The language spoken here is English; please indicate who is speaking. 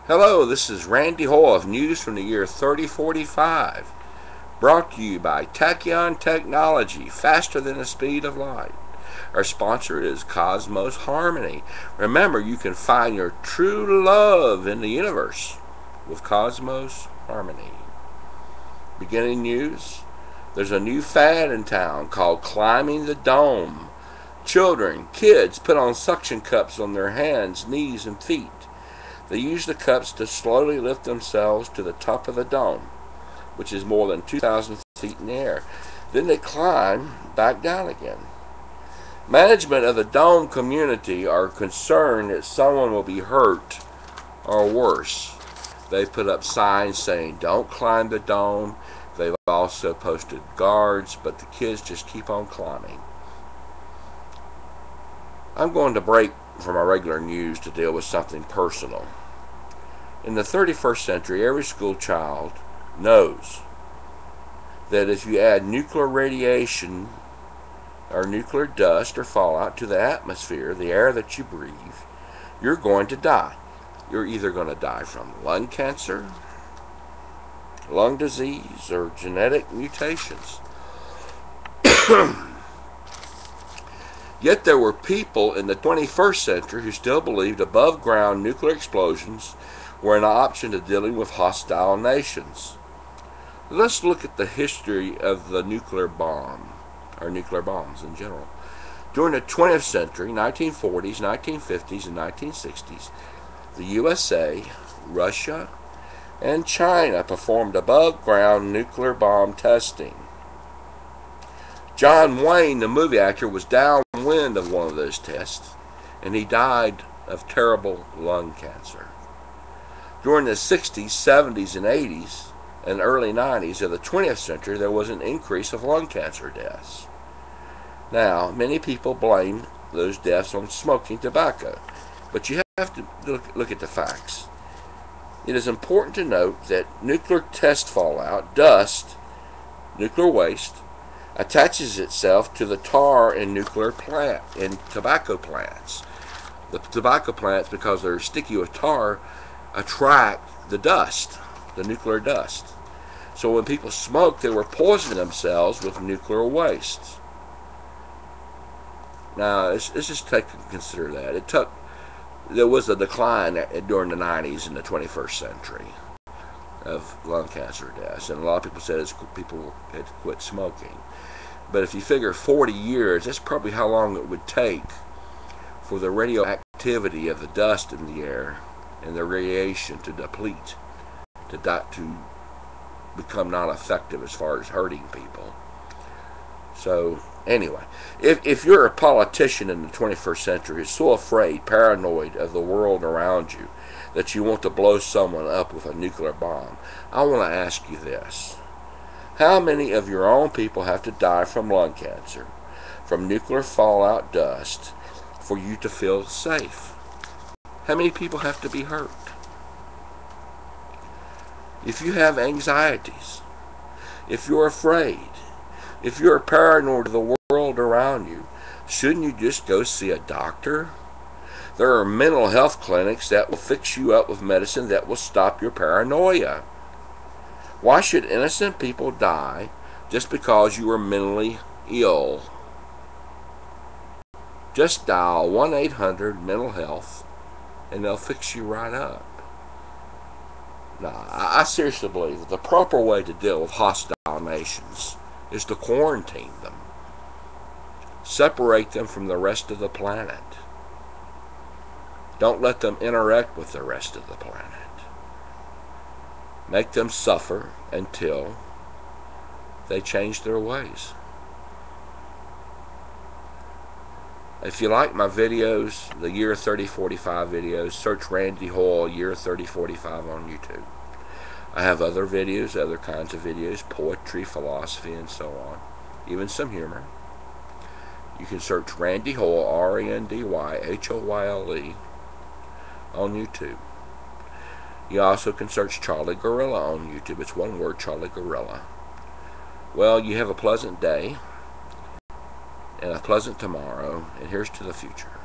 Speaker 1: Hello, this is Randy Hall of News from the year 3045, brought to you by Tachyon Technology, faster than the speed of light. Our sponsor is Cosmos Harmony. Remember, you can find your true love in the universe with Cosmos Harmony. Beginning news, there's a new fad in town called climbing the dome. Kids put on suction cups on their hands, knees, and feet. They use the cups to slowly lift themselves to the top of the dome, which is more than 2,000 feet in the air. Then they climb back down again. Management of the dome community are concerned that someone will be hurt or worse. They put up signs saying, "Don't climb the dome." They've also posted guards, but the kids just keep on climbing. I'm going to break from our regular news to deal with something personal. In the 31st century, every school child knows that if you add nuclear radiation or nuclear dust or fallout to the atmosphere, the air that you breathe, you're going to die. You're either going to die from lung cancer, lung disease, or genetic mutations. Yet there were people in the 21st century who still believed above-ground nuclear explosions were an option to dealing with hostile nations. Let's look at the history of the nuclear bomb, or nuclear bombs in general. During the 20th century, 1940s, 1950s, and 1960s, the USA, Russia, and China performed above-ground nuclear bomb testing. John Wayne, the movie actor, was downwind of one of those tests, and he died of terrible lung cancer. During the 60s, 70s, and 80s, and early 90s of the 20th century, there was an increase of lung cancer deaths. Now, many people blame those deaths on smoking tobacco, but you have to look at the facts. It is important to note that nuclear test fallout, dust, nuclear waste, attaches itself to the tar in tobacco plants. The tobacco plants, because they're sticky with tar, attract the dust, the nuclear dust. So when people smoked, they were poisoning themselves with nuclear waste. Now, let's just consider that. There was a decline during the 90s in the 21st century of lung cancer deaths, and a lot of people said people had to quit smoking. But if you figure 40 years, that's probably how long it would take for the radioactivity of the dust in the air and the radiation to deplete, to become non-effective as far as hurting people. So anyway, if you're a politician in the 21st century who's so afraid, paranoid of the world around you, that you want to blow someone up with a nuclear bomb, I want to ask you this. How many of your own people have to die from lung cancer, from nuclear fallout dust, for you to feel safe? How many people have to be hurt? If you have anxieties, if you're afraid, if you're paranoid of the world around you, shouldn't you just go see a doctor? There are mental health clinics that will fix you up with medicine that will stop your paranoia. Why should innocent people die just because you are mentally ill? Just dial 1-800-MENTAL-HEALTH and they'll fix you right up. Now, I seriously believe that the proper way to deal with hostile nations is to quarantine them. Separate them from the rest of the planet. Don't let them interact with the rest of the planet. Make them suffer until they change their ways. If you like my videos, the Year 3045 videos, search Randy Hall Year 3045 on YouTube. I have other videos, other kinds of videos, poetry, philosophy, and so on. Even some humor. You can search Randy Hall, RandyHoyle, on YouTube. You also can search Charlie Gorilla on YouTube. It's one word, Charlie Gorilla. Well, you have a pleasant day and a pleasant tomorrow, and here's to the future.